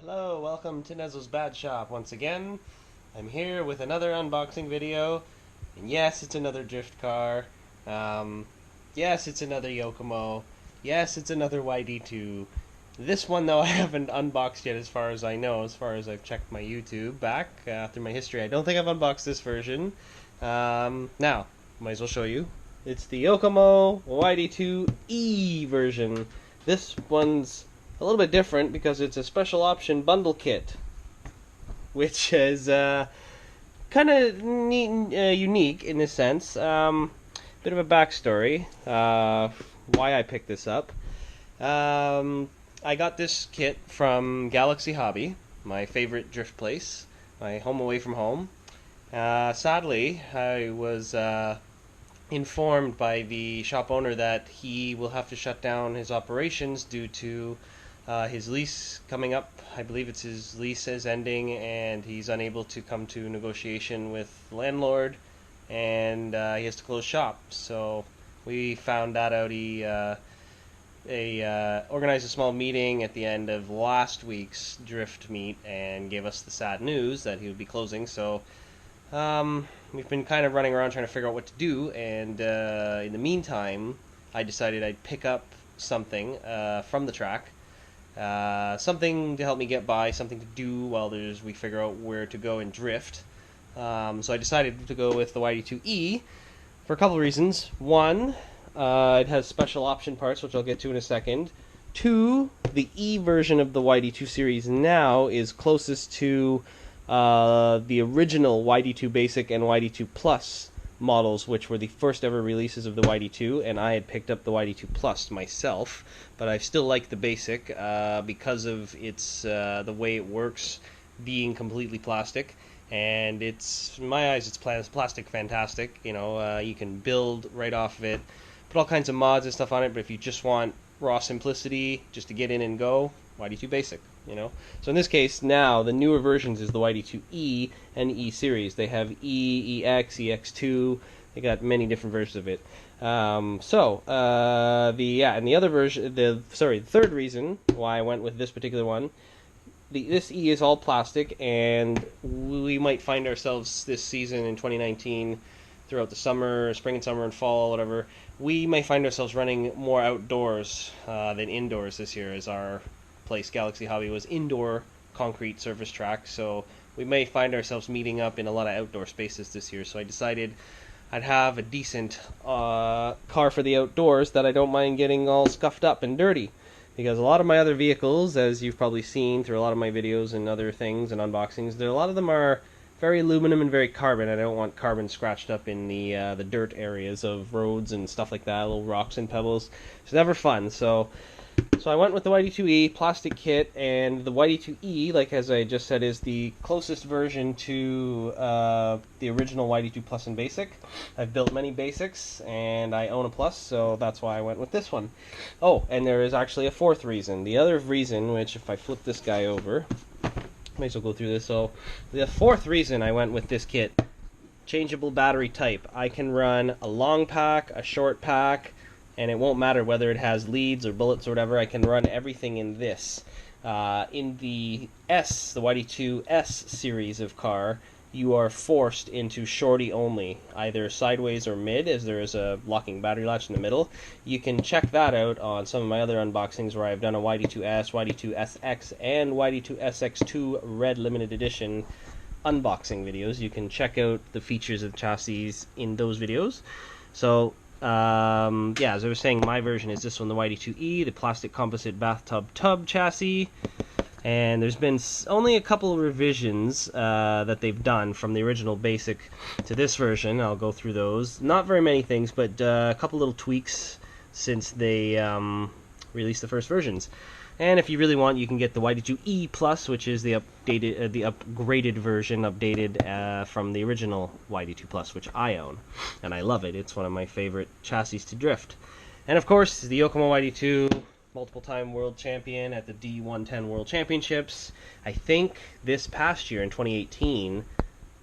Hello, welcome to Nezo's Bad Shop once again. I'm here with another unboxing video, and yes, it's another drift car. Yes, it's another Yokomo. Yes, it's another YD-2. This one, though, I haven't unboxed yet as far as I know, as far as I've checked my YouTube back through my history. I don't think I've unboxed this version. Now, might as well show you. It's the Yokomo YD-2E version. This one's a little bit different because it's a special option bundle kit, which is kind of unique in a sense. Bit of a backstory why I picked this up. I got this kit from Galaxy Hobby, my favorite drift place, my home away from home. Sadly, I was informed by the shop owner that he will have to shut down his operations due to his lease coming up. I believe it's his lease is ending, and he's unable to come to negotiation with the landlord, and he has to close shop. So we found that out. He organized a small meeting at the end of last week's drift meet and gave us the sad news that he would be closing. So we've been kind of running around trying to figure out what to do, and in the meantime, I decided I'd pick up something from the track. Something to help me get by, something to do while we figure out where to go and drift. So I decided to go with the YD-2E for a couple of reasons. One, it has special option parts, which I'll get to in a second. Two, the E version of the YD-2 series now is closest to the original YD-2 Basic and YD-2 Plus models, which were the first ever releases of the YD-2, and I had picked up the YD-2 Plus myself, but I still like the Basic because of its the way it works being completely plastic, and it's, in my eyes, it's plastic fantastic. You know, you can build right off of it, put all kinds of mods and stuff on it, but if you just want raw simplicity, just to get in and go, YD-2 Basic. You know, so in this case, now the newer versions is the YD-2E and E series. They have E, EX, EX2. They got many different versions of it. And the other version, the third reason why I went with this particular one, this E is all plastic, and we might find ourselves this season in 2019, throughout the summer, spring and summer and fall, whatever, we may find ourselves running more outdoors than indoors this year, as our place, Galaxy Hobby, was indoor concrete surface track, so we may find ourselves meeting up in a lot of outdoor spaces this year. So I decided I'd have a decent car for the outdoors that I don't mind getting all scuffed up and dirty, because a lot of my other vehicles, as you've probably seen through a lot of my videos and other things and unboxings, a lot of them are very aluminum and very carbon. I don't want carbon scratched up in the dirt areas of roads and stuff like that, little rocks and pebbles. It's never fun. So I went with the YD-2E plastic kit, and the YD-2E, like as I just said, is the closest version to the original YD-2 Plus and Basic. I've built many Basics, and I own a Plus, so that's why I went with this one. Oh, and there is actually a fourth reason. The other reason, which if I flip this guy over, might as well go through this. So the fourth reason I went with this kit, changeable battery type. I can run a long pack, a short pack, and it won't matter whether it has leads or bullets or whatever. I can run everything in this. In the YD-2 S series of car, you are forced into shorty only, either sideways or mid, as there is a locking battery latch in the middle. You can check that out on some of my other unboxings where I've done a YD-2 S, YD-2 SX, and YD-2 SX2 Red Limited Edition unboxing videos. You can check out the features of chassis in those videos. So as I was saying, my version is this one, the YD-2E, the plastic composite bathtub tub chassis, and there's been only a couple of revisions that they've done from the original Basic to this version. I'll go through those. Not very many things, but a couple little tweaks since they released the first versions. And if you really want, you can get the YD-2E Plus, which is the upgraded version, updated from the original YD-2 Plus, which I own, and I love it. It's one of my favorite chassis to drift. And of course, the Yokomo YD-2, multiple-time world champion at the D110 World Championships. I think this past year in 2018,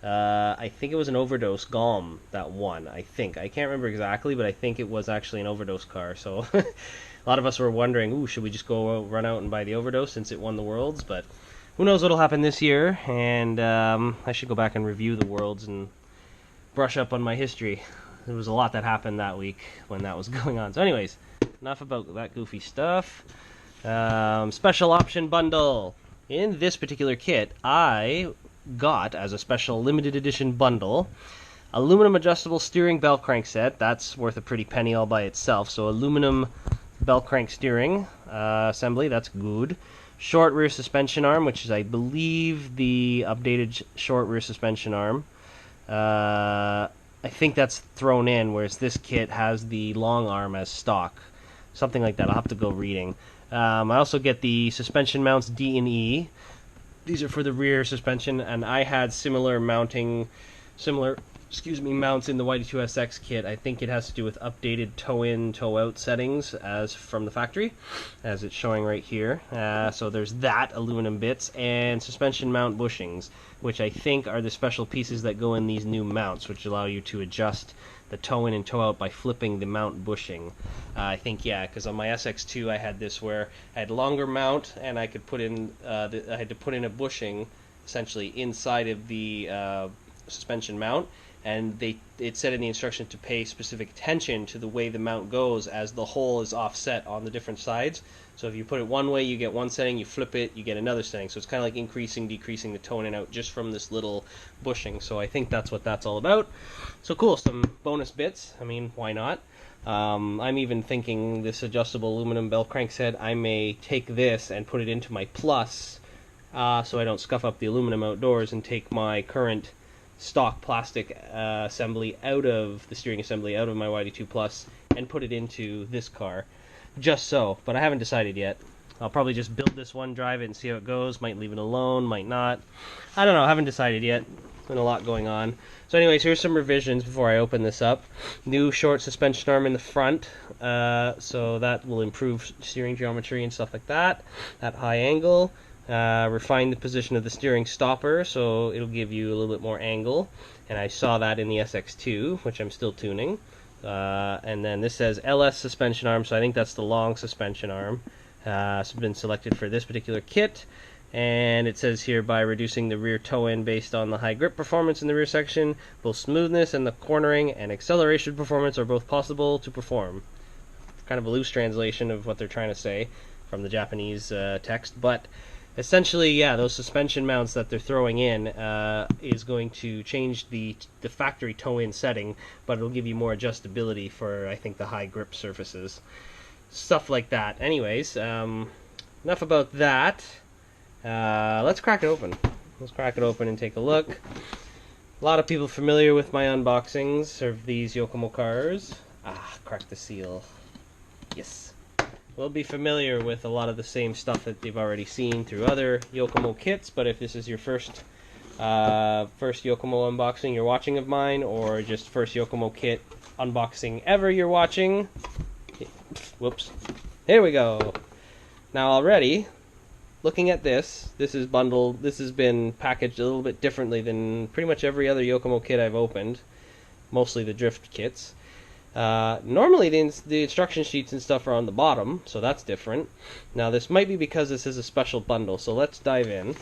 I think it was an overdose Galm that won. I can't remember exactly, but I think it was actually an overdose car. So a lot of us were wondering, ooh, should we just go run out and buy the overdose since it won the Worlds? But who knows what'll happen this year, and I should go back and review the Worlds and brush up on my history. There was a lot that happened that week when that was going on. So anyways, enough about that goofy stuff. Special option bundle. In this particular kit, I got, as a special limited edition bundle, aluminum adjustable steering bell crank set. That's worth a pretty penny all by itself. So aluminum bell crank steering assembly, that's good. Short rear suspension arm, which is, I believe, the updated short rear suspension arm. I think that's thrown in, whereas this kit has the long arm as stock. Something like that. I'll have to go reading. I also get the suspension mounts D and E. These are for the rear suspension, and I had similar mounts in the YD-2 SX kit. I think it has to do with updated toe-in, toe-out settings as from the factory, as it's showing right here. So there's that, aluminum bits, and suspension mount bushings, which I think are the special pieces that go in these new mounts, which allow you to adjust the toe-in and toe-out by flipping the mount bushing. I think, yeah, because on my SX2 I had this where I had longer mount, and I could put in, I had to put in a bushing, essentially, inside of the suspension mount, and it said in the instruction to pay specific attention to the way the mount goes as the hole is offset on the different sides. So if you put it one way, you get one setting, you flip it, you get another setting. So it's kind of like increasing, decreasing the tone and out just from this little bushing. So I think that's what that's all about. So cool, some bonus bits. I mean, why not? I'm even thinking this adjustable aluminum bell crank set, I may take this and put it into my Plus so I don't scuff up the aluminum outdoors, and take my current stock plastic assembly out of the steering assembly out of my YD-2 Plus and put it into this car, just so. But I haven't decided yet. I'll probably just build this one, drive it, and see how it goes. Might leave it alone, might not. I don't know. I haven't decided yet. There's been a lot going on. So anyways, here's some revisions before I open this up. New short suspension arm in the front, so that will improve steering geometry and stuff like that at high angle. Refine the position of the steering stopper, so it'll give you a little bit more angle, and I saw that in the SX2, which I'm still tuning. And then this says LS suspension arm, so I think that's the long suspension arm. It's been selected for this particular kit, and it says here, by reducing the rear toe-in based on the high grip performance in the rear section, both smoothness and the cornering and acceleration performance are both possible to perform. Kind of a loose translation of what they're trying to say from the Japanese text, but essentially, yeah, those suspension mounts that they're throwing in is going to change the factory toe-in setting, but it'll give you more adjustability for, I think, the high grip surfaces. Stuff like that. Anyways, enough about that. Let's crack it open. Let's crack it open and take a look. A lot of people familiar with my unboxings of these Yokomo cars. Crack the seal. Yes. Will be familiar with a lot of the same stuff that they've already seen through other Yokomo kits, but if this is your first Yokomo unboxing you're watching of mine, or just first Yokomo kit unboxing ever you're watching, whoops, here we go. Now already, looking at this is bundled, this has been packaged a little bit differently than pretty much every other Yokomo kit I've opened, mostly the drift kits. Normally the instruction sheets and stuff are on the bottom, so that's different. Now this might be because this is a special bundle, so let's dive in.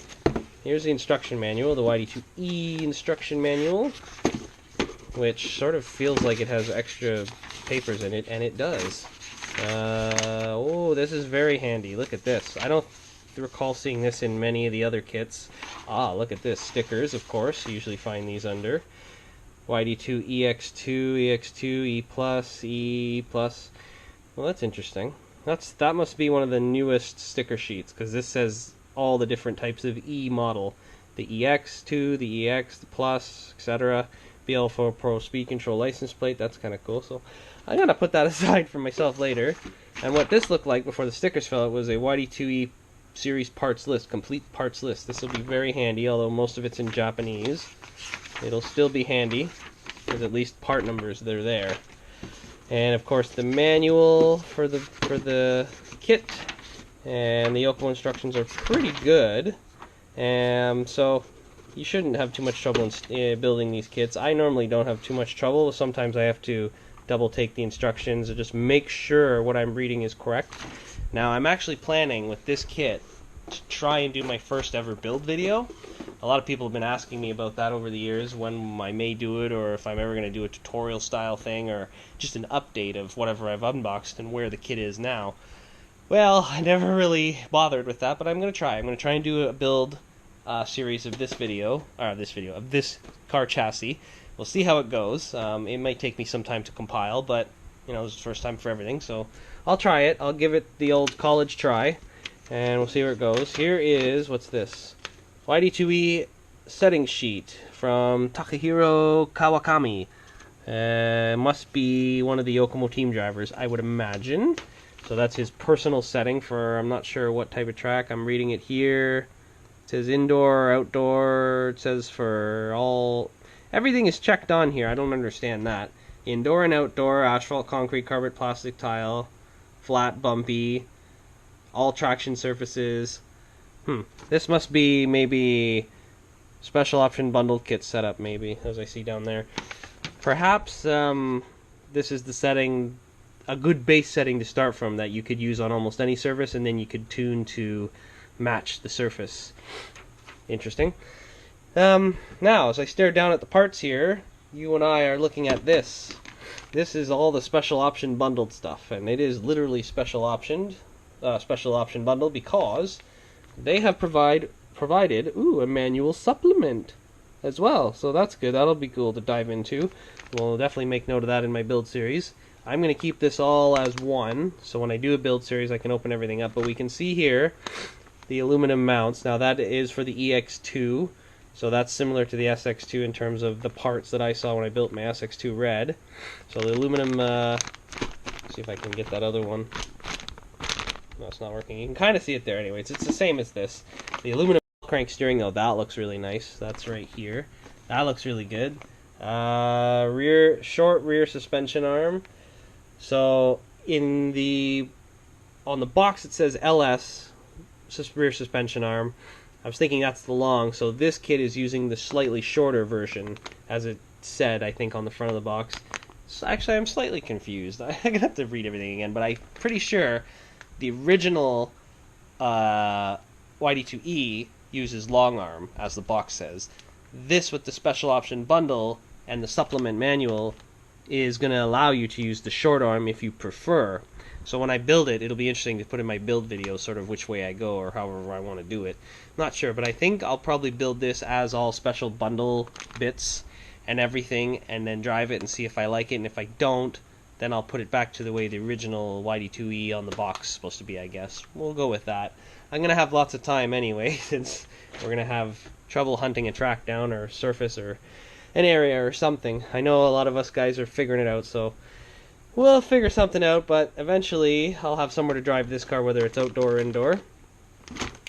Here's the instruction manual, the YD-2E instruction manual, which sort of feels like it has extra papers in it, and it does. Oh, this is very handy. Look at this. I don't recall seeing this in many of the other kits. Look at this. Stickers, of course. You usually find these under. YD-2 EX2, EX2, E+, E+. Well, that's interesting. That must be one of the newest sticker sheets, because this says all the different types of E model. The EX2, the EX, the Plus, etc. BL4 Pro speed control license plate. That's kind of cool. So I'm going to put that aside for myself later. And what this looked like before the stickers fell out was a YD-2E series parts list, complete parts list. This will be very handy, although most of it's in Japanese. It'll still be handy, because at least part numbers, they're there. And of course the manual for the kit, and the Yokomo instructions are pretty good. So you shouldn't have too much trouble in building these kits. I normally don't have too much trouble. Sometimes I have to double take the instructions and just make sure what I'm reading is correct. Now I'm actually planning with this kit to try and do my first ever build video. A lot of people have been asking me about that over the years, when I may do it, or if I'm ever going to do a tutorial style thing, or just an update of whatever I've unboxed and where the kit is now. Well, I never really bothered with that, but I'm going to try. I'm going to try and do a build series of this car chassis. We'll see how it goes. It might take me some time to compile, but you know, this is the first time for everything, so I'll try it. I'll give it the old college try, and we'll see where it goes. Here is, what's this? YD-2 setting sheet from Takahiro Kawakami. Must be one of the Yokomo team drivers, I would imagine. So that's his personal setting for, I'm not sure what type of track. I'm reading it here. It says indoor, outdoor. It says for all... Everything is checked on here. I don't understand that. Indoor and outdoor, asphalt, concrete, carpet, plastic, tile, flat, bumpy, all traction surfaces. This must be maybe special option bundled kit setup, maybe, as I see down there. Perhaps this is the setting, a good base setting to start from that you could use on almost any surface, and then you could tune to match the surface. Interesting. Now, as I stare down at the parts here, you and I are looking at this. This is all the special option bundled stuff, and it is literally special option bundle, because they have provided a manual supplement as well. So that's good. That'll be cool to dive into. We'll definitely make note of that in my build series. I'm going to keep this all as one, so when I do a build series I can open everything up. But we can see here the aluminum mounts. Now that is for the EX2, so that's similar to the SX2 in terms of the parts that I saw when I built my SX2 Red. So the aluminum, see if I can get that other one. No, it's not working. You can kind of see it there anyways. It's the same as this. The aluminum crank steering, though, that looks really nice. That's right here. That looks really good. Short rear suspension arm. So on the box it says LS, rear suspension arm. I was thinking that's the long, so this kit is using the slightly shorter version, as it said, I think, on the front of the box. So actually, I'm slightly confused. I'm going to have to read everything again, but I'm pretty sure the original YD-2E uses long arm, as the box says. This, with the special option bundle and the supplement manual, is going to allow you to use the short arm if you prefer. So when I build it, it'll be interesting to put in my build video sort of which way I go or however I want to do it. Not sure, but I think I'll probably build this as all special bundle bits and everything, and then drive it and see if I like it, and if I don't, then I'll put it back to the way the original YD-2E on the box is supposed to be, I guess. We'll go with that. I'm going to have lots of time anyway, since we're going to have trouble hunting a track down or surface or an area or something. I know a lot of us guys are figuring it out, so we'll figure something out, but eventually I'll have somewhere to drive this car, whether it's outdoor or indoor.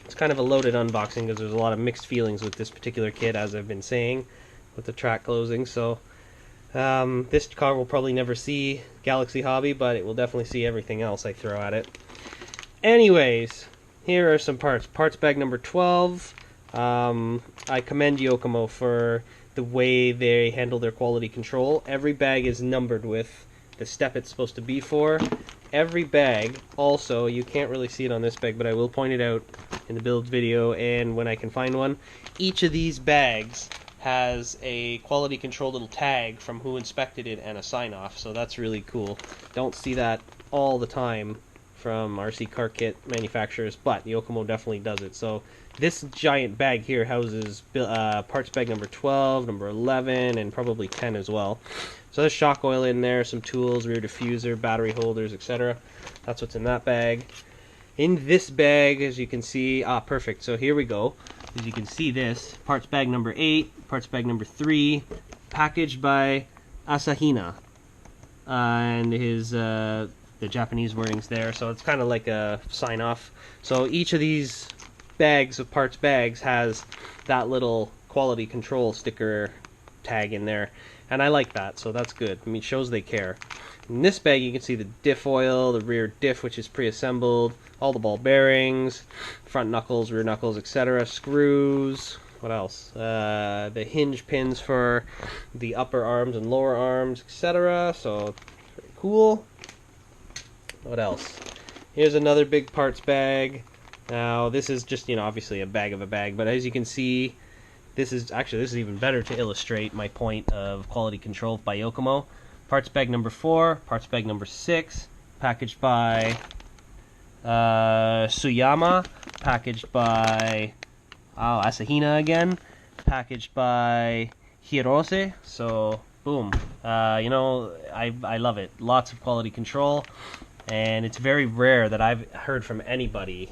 It's kind of a loaded unboxing because there's a lot of mixed feelings with this particular kit, as I've been saying, with the track closing. So this car will probably never see Galaxy Hobby, but it will definitely see everything else I throw at it. Anyways, here are some parts. Parts bag number 12. I commend Yokomo for the way they handle their quality control. Every bag is numbered with the step it's supposed to be for. Every bag, also, you can't really see it on this bag, but I will point it out in the build video and when I can find one. Each of these bags has a quality control little tag from who inspected it and a sign off, so that's really cool. Don't see that all the time from RC car kit manufacturers, but Yokomo definitely does it. So this giant bag here houses parts bag number 12, number 11, and probably 10 as well. So there's shock oil in there, some tools, rear diffuser, battery holders, etc. That's what's in that bag. In this bag, as you can see, perfect. So here we go. As you can see, this parts bag number 8, parts bag number 3, packaged by Asahina, and his the Japanese wordings there. So it's kind of like a sign off. So each of these bags of parts bags has that little quality control sticker tag in there, and I like that, so that's good. I mean, it shows they care. In this bag you can see the diff oil, the rear diff, which is pre-assembled, all the ball bearings, front knuckles, rear knuckles, etc., screws, what else, the hinge pins for the upper arms and lower arms, etc., so very cool. What else? Here's another big parts bag. Now this is just, obviously a bag of a bag, but as you can see, this is even better to illustrate my point of quality control by Yokomo. Parts bag number 4, parts bag number 6, packaged by Suyama, packaged by Asahina again, packaged by Hirose. So boom, I love it. Lots of quality control, and it's very rare that I've heard from anybody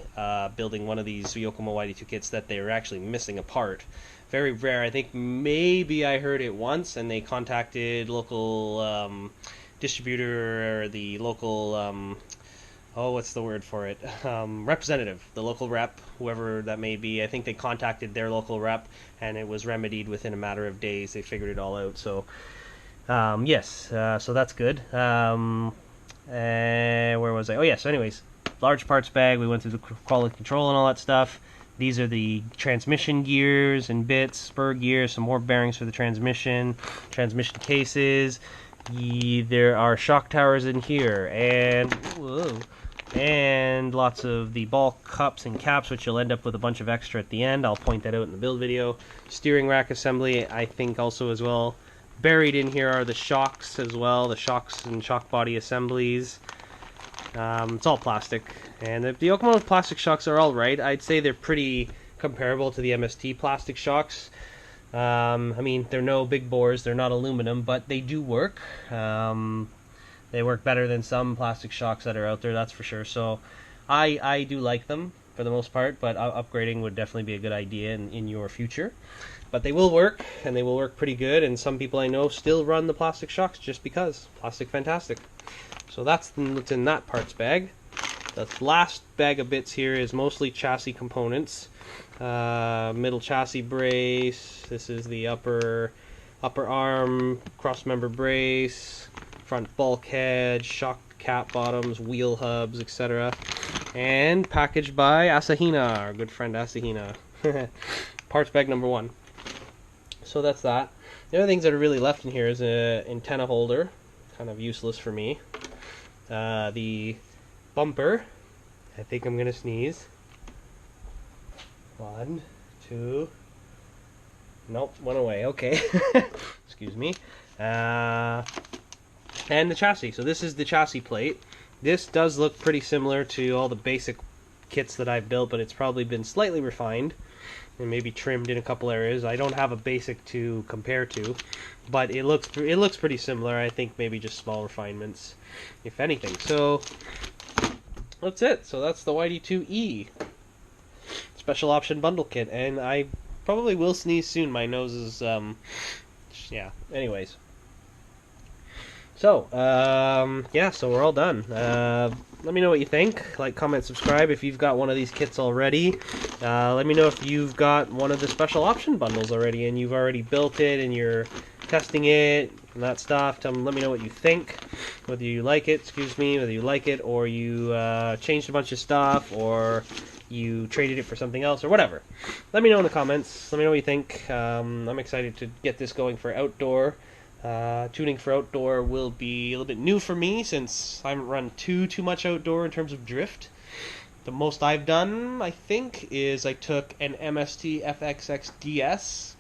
building one of these Yokomo YD-2 kits that they were actually missing a part. Very rare. I think maybe I heard it once, and they contacted local distributor or the local what's the word for it? Representative, the local rep, whoever that may be. I think they contacted their local rep, and it was remedied within a matter of days. They figured it all out. So, yes, so that's good. Where was I? Oh, yeah, so anyways, large parts bag. We went through the quality control and all that stuff. These are the transmission gears and bits, spur gears, some more bearings for the transmission cases. There are shock towers in here, and lots of the ball cups and caps, which you'll end up with a bunch of extra at the end. I'll point that out in the build video. Steering rack assembly, I think also as well. Buried in here are the shocks as well, the shocks and shock body assemblies. It's all plastic, and the Yokomo plastic shocks are all right. I'd say they're pretty comparable to the MST plastic shocks. I mean, they're no big bores, they're not aluminum, but they do work. They work better than some plastic shocks that are out there, that's for sure. So I do like them for the most part, but upgrading would definitely be a good idea in your future. But they will work, and they will work pretty good, and some people I know still run the plastic shocks just because. Plastic fantastic. So that's what's in that parts bag. The last bag of bits here is mostly chassis components. Middle chassis brace. This is the upper arm cross member brace, front bulkhead, shock cap bottoms, wheel hubs, etc. And packaged by Asahina, our good friend Asahina. Parts bag number 1. So that's that. The other things that are really left in here is an antenna holder, kind of useless for me. The bumper. I think I'm gonna sneeze. 1, 2. Nope, went away. Okay. Excuse me. And the chassis. So this is the chassis plate. This does look pretty similar to all the basic kits that I've built, but it's probably been slightly refined and maybe trimmed in a couple areas. I don't have a basic to compare to, but it looks pretty similar. I think maybe just small refinements, if anything. So that's it. So that's the YD-2E special option bundle kit, and I probably will sneeze soon. My nose is yeah. Anyways. So, yeah, so we're all done. Let me know what you think. Like, comment, subscribe if you've got one of these kits already. Let me know if you've got one of the special option bundles already and you've already built it and you're testing it and that stuff. Let me know what you think. Whether you like it, whether you like it, or you changed a bunch of stuff, or you traded it for something else, or whatever. Let me know in the comments. Let me know what you think. I'm excited to get this going for outdoor. Tuning for outdoor will be a little bit new for me since I haven't run too much outdoor in terms of drift. The most I've done, I think, is I took an MST FXX DS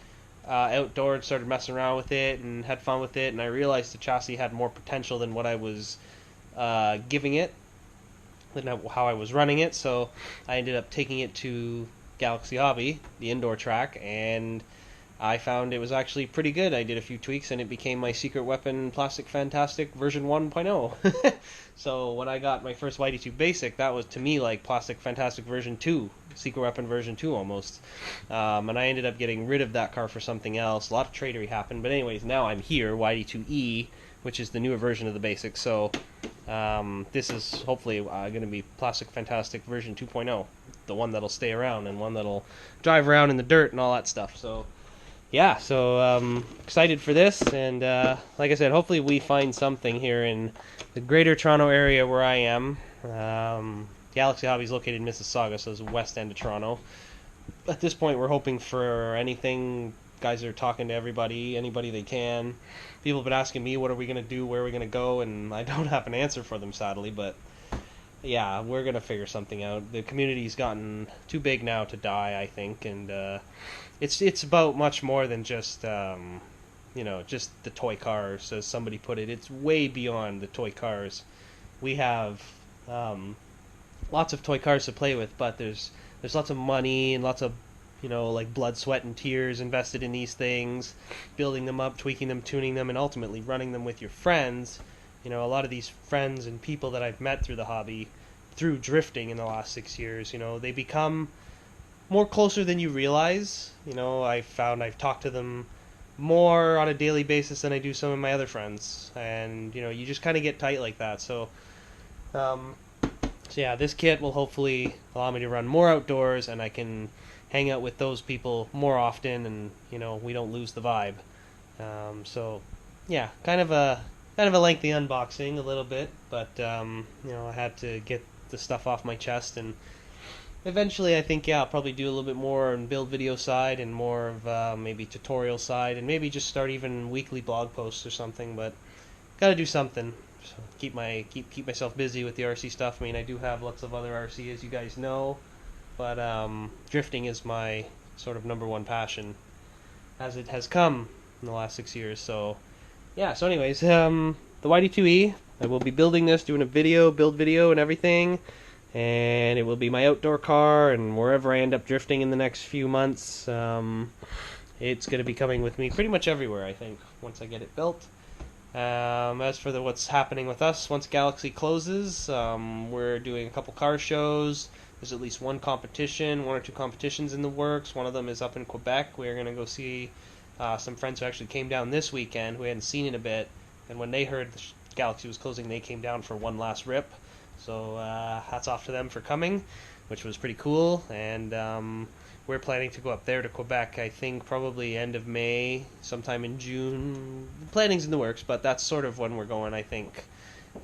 outdoor and started messing around with it and had fun with it, and I realized the chassis had more potential than what I was giving it, than how I was running it, so I ended up taking it to Galaxy Hobby, the indoor track, and I found it was actually pretty good. I did a few tweaks and it became my Secret Weapon Plastic Fantastic version 1.0. So when I got my first YD-2 Basic, that was to me like Plastic Fantastic version 2, Secret Weapon version 2 almost. And I ended up getting rid of that car for something else. A lot of tradery happened, but anyways, now I'm here, YD-2E, which is the newer version of the Basic. So this is hopefully going to be Plastic Fantastic version 2.0, the one that'll stay around and one that'll drive around in the dirt and all that stuff. So yeah, so excited for this, and like I said, hopefully we find something here in the greater Toronto area where I am. Galaxy Hobby is located in Mississauga, so it's west end of Toronto. At this point, we're hoping for anything. Guys are talking to anybody they can. People have been asking me, what are we going to do, where are we going to go, and I don't have an answer for them, sadly, but yeah, we're gonna figure something out. The community's gotten too big now to die, I think, and it's about much more than just just the toy cars, as somebody put it. It's way beyond the toy cars. We have lots of toy cars to play with, but there's lots of money and lots of like blood, sweat, and tears invested in these things, building them up, tweaking them, tuning them, and ultimately running them with your friends. A lot of these friends and people that I've met through the hobby, through drifting in the last 6 years, they become more closer than you realize. I found I've talked to them more on a daily basis than I do some of my other friends, and you just kind of get tight like that. Um, so yeah, this kit will hopefully allow me to run more outdoors, and I can hang out with those people more often, and we don't lose the vibe. So yeah, kind of a lengthy unboxing, a little bit, but I had to get the stuff off my chest, and eventually I think I'll probably do a little bit more on build video side and more of maybe tutorial side, and maybe just start even weekly blog posts or something. But gotta do something. So keep myself busy with the RC stuff. I mean, I do have lots of other RC, as you guys know, but drifting is my sort of number one passion, as it has come in the last 6 years. So yeah. So anyways, the YD-2E. I will be building this, doing a build video, and everything. And it will be my outdoor car, and wherever I end up drifting in the next few months, it's going to be coming with me pretty much everywhere, I think, once I get it built. As for what's happening with us, once Galaxy closes, we're doing a couple car shows. There's at least one or two competitions in the works. One of them is up in Quebec. We're going to go see some friends who actually came down this weekend, who we hadn't seen in a bit. And when they heard the Galaxy was closing, they came down for one last rip. So hats off to them for coming, which was pretty cool. And we're planning to go up there to Quebec, I think probably end of May, sometime in June. Planning's in the works, but that's sort of when we're going, I think.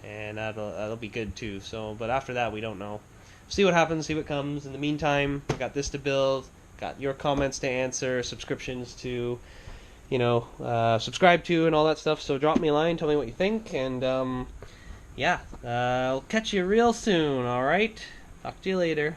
And that'll be good too. So, but after that, we don't know. See what happens, see what comes. In the meantime, we got this to build, got your comments to answer, subscriptions to, subscribe to, and all that stuff. So drop me a line, tell me what you think, and yeah, I'll catch you real soon, alright? Talk to you later.